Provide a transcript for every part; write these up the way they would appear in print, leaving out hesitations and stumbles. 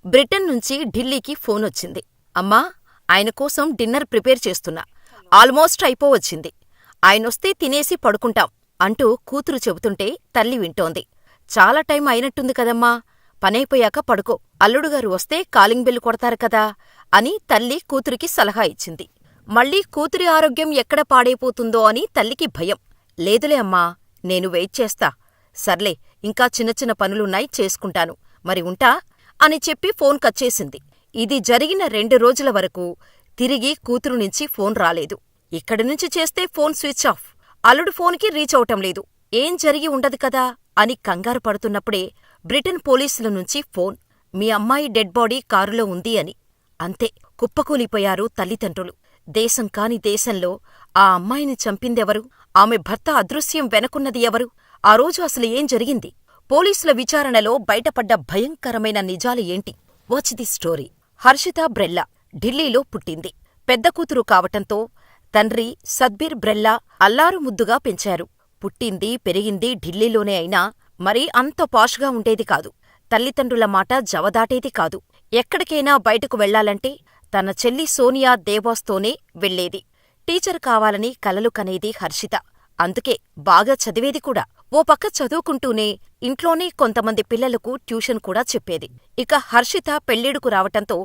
Britain నుంచి ఢిల్లీకి ఫోనొచ్చింది. అమ్మా, ఆయన కోసం డిన్నర్ ప్రిపేర్ చేస్తున్నా. ఆల్మోస్ట్ అయిపోవచ్చింది. ఆయనొస్తే తినేసి పడుకుంటాం అంటూ కూతురు చెబుతుంటే తల్లి వింటోంది. చాలా టైం అయినట్టుంది కదమ్మా, పనైపోయాక పడుకో. అల్లుడుగారు వస్తే కాలింగ్ బెల్ కొడతారు కదా అని తల్లి కూతురికి సలహా ఇచ్చింది. మళ్ళీ కూతురి ఆరోగ్యం ఎక్కడ పాడైపోతుందో అని తల్లికి భయం. లేదులే అమ్మా, నేను వెయిట్ చేస్తా. సర్లే, ఇంకా చిన్న చిన్న పనులున్నాయి, చేసుకుంటాను. మరి ఉంటా అని చెప్పి ఫోన్ కట్ చేసింది. ఇది జరిగిన 2 రోజుల వరకు తిరిగి కూతురు నుంచి ఫోన్ రాలేదు. ఇక్కడి నుంచి చేస్తే ఫోన్ స్విచ్ ఆఫ్. అల్లుడు ఫోన్కి రీచ్ అవటం లేదు. ఏం జరిగి ఉండదు కదా అని కంగారు పడుతున్నప్పుడే బ్రిటన్ పోలీసుల నుంచి ఫోన్, మీ అమ్మాయి డెడ్ బాడీ కారులో ఉంది అని. అంతే, కుప్పకూలిపోయారు తల్లిదండ్రులు. దేశం కాని దేశంలో ఆ అమ్మాయిని చంపిందెవరు? ఆమె భర్త అదృశ్యం వెనకున్నది ఎవరు? ఆ రోజు అసలు ఏం జరిగింది? పోలీసుల విచారణలో బయటపడ్డ భయంకరమైన నిజాలు ఏంటి? Watch the story. హర్షిత బ్రెల్లా ఢిల్లీలో పుట్టింది. పెద్ద కూతురు కావటంతో తండ్రి సద్బీర్ బ్రెల్లా అల్లారు ముద్దుగా పెంచారు. పుట్టింది పెరిగింది ఢిల్లీలోనే అయినా మరీ అంత పాష్గా ఉండేది కాదు. తల్లిదండ్రుల మాట జవదాటేది కాదు. ఎక్కడికైనా బయటకు వెళ్లాలంటే తన చెల్లి సోనియా దేవాస్తోనే వెళ్లేది. టీచర్ కావాలని కలలు కనేది హర్షిత. అందుకే బాగా చదివేది కూడా. ఓ పక్క చదువుకుంటూనే ఇంట్లోనే కొంతమంది పిల్లలకు ట్యూషన్ కూడా చెప్పేది. ఇక హర్షిత పెళ్ళిడుకు రావటంతో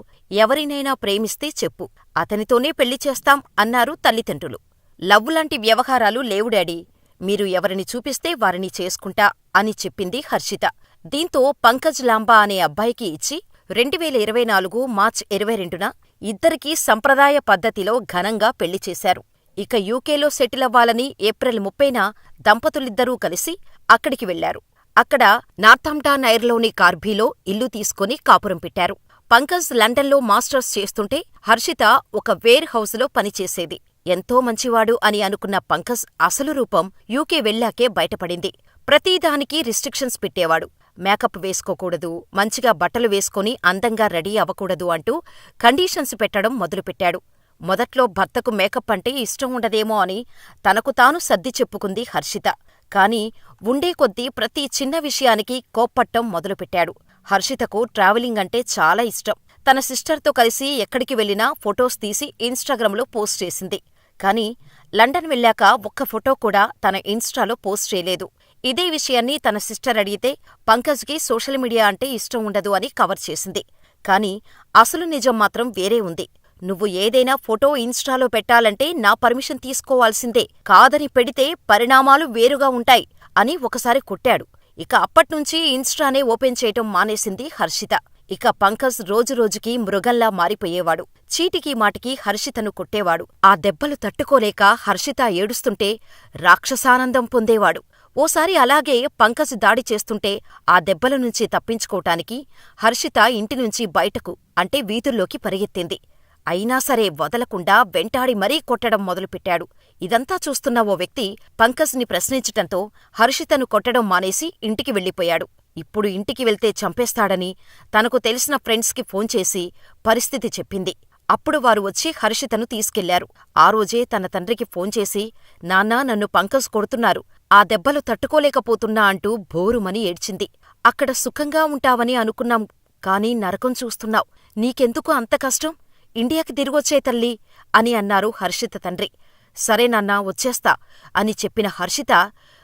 ఎవరినైనా ప్రేమిస్తే చెప్పు, అతనితోనే పెళ్లి చేస్తాం అన్నారు తల్లిదండ్రులు. లవ్వులాంటి వ్యవహారాలు లేవు డాడీ, మీరు ఎవరిని చూపిస్తే వారిని చేసుకుంటా అని చెప్పింది హర్షిత. దీంతో పంకజ్ లాంబా అనే అబ్బాయికి ఇచ్చి 2024 మార్చి 22న ఇద్దరికీ సంప్రదాయ పద్ధతిలో ఘనంగా పెళ్లి చేశారు. ఇక యూకేలో సెటిలవ్వాలని ఏప్రిల్ 30న దంపతులిద్దరూ కలిసి అక్కడికి వెళ్లారు. అక్కడ నార్థాంప్టన్షైర్లోని కార్బీలో ఇల్లు తీసుకుని కాపురం పెట్టారు. పంకజ్ లండన్లో మాస్టర్స్ చేస్తుంటే హర్షిత ఒక వేర్ హౌసులో పనిచేసేది. ఎంతో మంచివాడు అని అనుకున్న పంకజ్ అసలు రూపం యూకే వెళ్లాకే బయటపడింది. ప్రతిదానికి రిస్ట్రిక్షన్స్ పెట్టేవాడు. మేకప్ వేసుకోకూడదు, మంచిగా బట్టలు వేసుకుని అందంగా రెడీ అవ్వకూడదు అంటూ కండీషన్స్ పెట్టడం మొదలుపెట్టాడు. మొదట్లో భర్తకు మేకప్ అంటే ఇష్టం ఉండదేమో అని తనకు తాను సర్ది చెప్పుకుంది హర్షిత. కాని ఉండే కొద్దీ ప్రతి చిన్న విషయానికి కోప్పట్టం మొదలుపెట్టాడు. హర్షితకు ట్రావెలింగ్ అంటే చాలా ఇష్టం. తన సిస్టర్తో కలిసి ఎక్కడికి వెళ్లినా ఫొటోస్ తీసి ఇన్స్టాగ్రామ్లో పోస్ట్ చేసింది. కాని లండన్ వెళ్ళాక ఒక్క ఫోటో కూడా తన ఇన్స్టాలో పోస్ట్ చేయలేదు. ఇదే విషయాన్ని తన సిస్టర్ అడిగితే పంకజ్కి సోషల్ మీడియా అంటే ఇష్టం ఉండదు అని కవర్ చేసింది. కాని అసలు నిజం మాత్రం వేరే ఉంది. నువ్వు ఏదైనా ఫోటో ఇన్స్టాలో పెట్టాలంటే నా పర్మిషన్ తీసుకోవాల్సిందే, కాదని పెడితే పరిణామాలు వేరుగా ఉంటాయి అని ఒకసారి కొట్టాడు. ఇక అప్పట్నుంచి ఇన్స్టానే ఓపెన్ చేయటం మానేసింది హర్షిత. ఇక పంకజ్ రోజురోజుకీ మృగంలా మారిపోయేవాడు. చీటికీ మాటికి హర్షితను కొట్టేవాడు. ఆ దెబ్బలు తట్టుకోలేక హర్షిత ఏడుస్తుంటే రాక్షసానందం పొందేవాడు. ఓసారి అలాగే పంకజ్ దాడి చేస్తుంటే ఆ దెబ్బల నుంచి తప్పించుకోటానికి హర్షిత ఇంటినుంచి బయటకు అంటే వీధుల్లోకి పరిగెత్తింది. అయినా సరే వదలకుండా వెంటాడి మరీ కొట్టడం మొదలుపెట్టాడు. ఇదంతా చూస్తున్న ఓ వ్యక్తి పంకజ్ని ప్రశ్నించటంతో హర్షితను కొట్టడం మానేసి ఇంటికి వెళ్ళిపోయాడు. ఇప్పుడు ఇంటికి వెళ్తే చంపేస్తాడని తనకు తెలిసిన ఫ్రెండ్స్కి ఫోన్ చేసి పరిస్థితి చెప్పింది. అప్పుడు వారు వచ్చి హర్షితను తీసుకెళ్లారు. ఆ రోజే తన తండ్రికి ఫోన్ చేసి, నాన్నా, నన్ను పంకజ్ కొడుతున్నారు, ఆ దెబ్బలు తట్టుకోలేకపోతున్నా అంటూ భోరుమని ఏడ్చింది. అక్కడ సుఖంగా ఉంటావని అనుకున్నాం, కానీ నరకం చూస్తున్నావ్. నీకెందుకు అంత కష్టం? ఇండియాకి తిరిగొచ్చే తల్లీ అని అన్నారు హర్షిత తండ్రి. సరే నాన్నా, వచ్చేస్తా అని చెప్పిన హర్షిత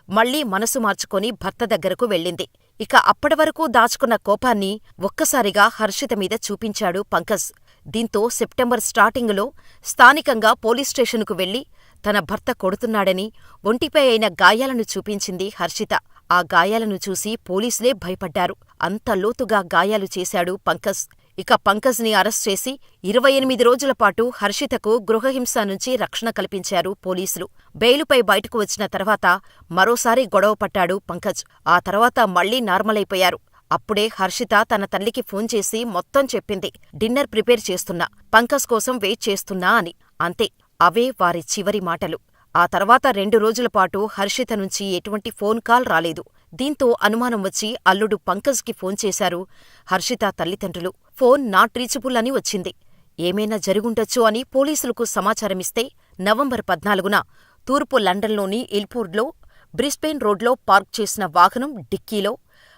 మళ్లీ మనసు మార్చుకొని భర్త దగ్గరకు వెళ్ళింది. ఇక అప్పటివరకు దాచుకున్న కోపాన్ని ఒక్కసారిగా హర్షిత మీద చూపించాడు పంకజ్. దీంతో సెప్టెంబర్ స్టార్టింగులో స్థానికంగా పోలీస్ స్టేషనుకు వెళ్లి తన భర్త కొడుతున్నాడని ఒంటిపై అయిన గాయాలను చూపించింది హర్షిత. ఆ గాయాలను చూసి పోలీసులే భయపడ్డారు. అంత లోతుగా గాయాలు చేశాడు పంకజ్. ఇక పంకజ్ని అరెస్ట్ చేసి 28 రోజులపాటు హర్షితకు గృహహింస నుంచి రక్షణ కల్పించారు పోలీసులు. బెయిలుపై బయటకు వచ్చిన తర్వాత మరోసారి గొడవపట్టాడు పంకజ్. ఆ తర్వాత మళ్లీ నార్మలైపోయారు. అప్పుడే హర్షిత తన తల్లికి ఫోన్ చేసి మొత్తం చెప్పింది. డిన్నర్ ప్రిపేర్ చేస్తున్నా, పంకజ్ కోసం వెయిట్ చేస్తున్నా అని. అంతే, అవే వారి చివరి మాటలు. ఆ తర్వాత 2 రోజులపాటు హర్షిత నుంచి ఎటువంటి ఫోన్ కాల్ రాలేదు. దీంతో అనుమానం వచ్చి అల్లుడు పంకజ్కి ఫోన్ చేశారు హర్షిత తల్లిదండ్రులు. ఫోన్ నాట్ రీచబుల్ అని వచ్చింది. ఏమైనా జరుగుండొచ్చు అని పోలీసులకు సమాచారమిస్తే నవంబర్ 14న తూర్పు లండన్లోని ఇల్ఫోర్డ్లో బ్రిస్బేన్ రోడ్లో పార్క్ చేసిన వాహనం డిక్కీలో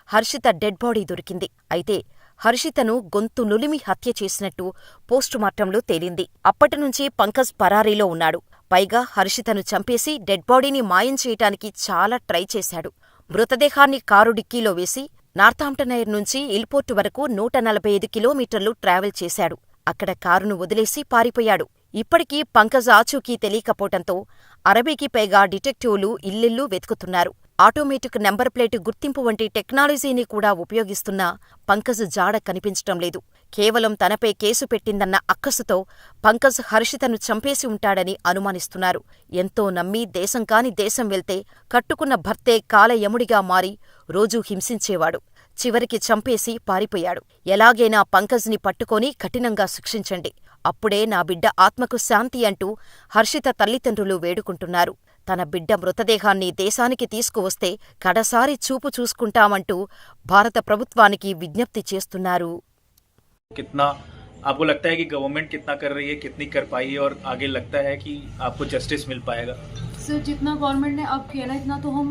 హర్షిత డెడ్ బాడీ దొరికింది. అయితే హర్షితను గొంతు నులిమి హత్య చేసినట్టు పోస్టుమార్టంలో తేలింది. అప్పటినుంచి పంకజ్ పరారీలో ఉన్నాడు. పైగా హర్షితను చంపేసి డెడ్ బాడీని మాయం చేయటానికి చాలా ట్రై చేశాడు. మృతదేహాన్ని కారు డిక్కీలో వేసి నార్థాంప్టన్షైర్ నుంచి ఇల్పోర్ట్ వరకు 145 కిలోమీటర్లు ట్రావెల్ చేశాడు. అక్కడ కారును వదిలేసి పారిపోయాడు. ఇప్పటికీ పంకజ్ ఆచూకీ తెలియకపోవటంతో 60కి పైగా డిటెక్టివ్లు ఇల్లిల్లు వెతుకుతున్నారు. ఆటోమేటిక్ నెంబర్ ప్లేట్ గుర్తింపు వంటి టెక్నాలజీని కూడా ఉపయోగిస్తున్నా పంకజ్ జాడ కనిపించటం లేదు. కేవలం తనపై కేసు పెట్టిందన్న అక్కసుతో పంకజ్ హర్షితను చంపేసి ఉంటాడని అనుమానిస్తున్నారు. ఎంతో నమ్మి దేశం కాని దేశం వెళ్తే కట్టుకున్న భర్తే కాలయముడిగా మారి రోజూ హింసించేవాడు. చివరికి చంపేసి పారిపోయాడు. ఎలాగైనా పంకజ్ని పట్టుకొని కఠినంగా శిక్షించండి. అప్పుడే నా బిడ్డ ఆత్మకు శాంతి అంటూ హర్షిత తల్లిదండ్రులు వేడుకుంటున్నారు. తన బిడ్డ మృతదేహాన్ని దేశానికి తీసుకువస్తే కడసారి చూపు చూసుకుంటామంటూ భారత ప్రభుత్వానికి విజ్ఞప్తి చేస్తున్నారు. कितना आपको लगता है कि गवर्नमेंट कितना कर रही है, कितनी कर पाई है और आगे लगता है कि आपको जस्टिस मिल पाएगा? सर जितना गवर्नमेंट ने अब किया ना इतना तो हम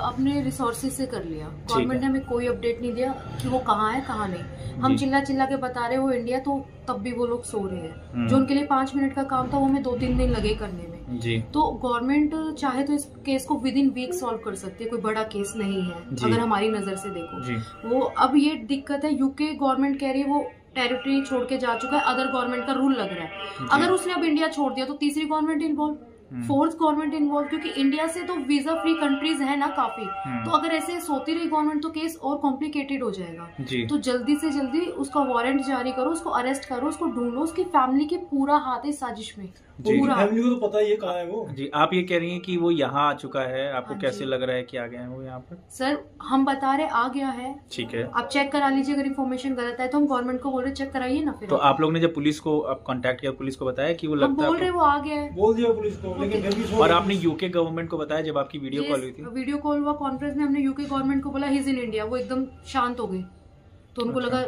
अपने रिसोर्सेज से कर लिया। गवर्नमेंट ने हमें कोई अपडेट नहीं दिया कि वो कहाँ है कहाँ नहीं। हम चिल्ला चिल्ला के बता रहे वो इंडिया, तो तब भी वो लोग सो रहे हैं। जो उनके लिए 5 मिनट का काम था वो हमें 2-3 दिन लगे करने में। जी। तो गवर्नमेंट चाहे तो इस केस को विद इन वीक सॉल्व कर सकती है, कोई बड़ा केस नहीं है अगर हमारी नजर से देखो। वो अब ये दिक्कत है, यूके गवर्नमेंट कह रही है वो टेरिटरी छोड़ के जा चुका है, अदर गवर्नमेंट का रूल लग रहा है। अगर उसने अब इंडिया छोड़ दिया तो तीसरी government involve, fourth government involve, क्योंकि इंडिया से तो वीजा फ्री कंट्रीज है ना काफी। तो अगर ऐसे सोती रही गवर्नमेंट तो केस और कॉम्प्लिकेटेड हो जाएगा। तो जल्दी से जल्दी उसका वारंट जारी करो, उसको अरेस्ट करो, उसको ढूंढो। उसकी फैमिली के पूरा हाथ है साजिश में, पूरा। फैमिली को तो पता ही है कहाँ है वो। जी, आप ये कह रही हैं कि वो यहाँ आ चुका है, आपको कैसे लग रहा है कि आ गया है वो यहाँ पर? सर हम बता रहे आ गया है, ठीक है। आप चेक करा लीजिए, अगर इन्फॉर्मेशन गलत है तो हम गवर्नमेंट को बोल रहे चेक कराइए ना। फिर तो आप लोग ने जब पुलिस को आप कांटेक्ट किया, पुलिस को बताया कि वो हम लगता बोल रहे वो आ गया है, बोल दिया पुलिस को, लेकिन फिर भी सो और आपने यूके गवर्नमेंट को बताया जब आपकी वीडियो कॉल हुई थी? वीडियो कॉल हुआ कॉन्फ्रेंस में, हमने यूके गवर्नमेंट को बोला ही इज इन इंडिया। वो एकदम शांत हो गए, तो उनको लगा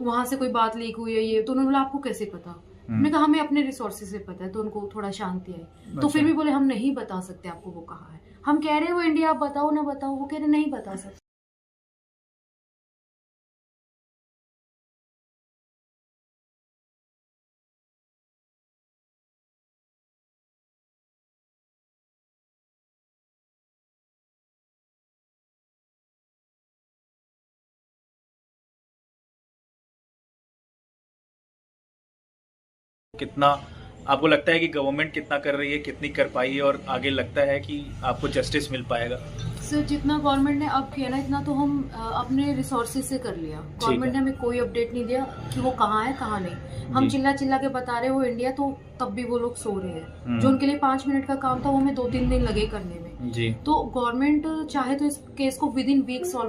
वहां से कोई बात लीक हुई है ये, तो उन्होंने बोला आपको कैसे पता? हमने कहा हमें अपने रिसोर्सेज से पता है, तो उनको थोड़ा शांति आई। तो फिर भी बोले हम नहीं बता सकते आपको वो कहाँ है। हम कह रहे हैं वो इंडिया, आप बताओ ना बताओ, वो कह रहे नहीं बता सकते। कितना आपको लगता है कि गवर्नमेंट कितना कर रही है, कितनी कर पाई है और आगे लगता है कि आपको जस्टिस मिल पाएगा? सर जितना गवर्नमेंट ने अब किया ना इतना तो हम अपने रिसोर्सेज से कर लिया। गवर्नमेंट ने हमें कोई अपडेट नहीं दिया कि वो कहाँ है कहाँ नहीं। हम चिल्ला चिल्ला के बता रहे वो इंडिया, तो तब भी वो लोग सो रहे हैं। जो उनके लिए 5 मिनट का काम था वो हमें 2-3 दिन लगे करने में। तो गवर्नमेंट चाहे तो इस केस को विद इन वीक सॉल्व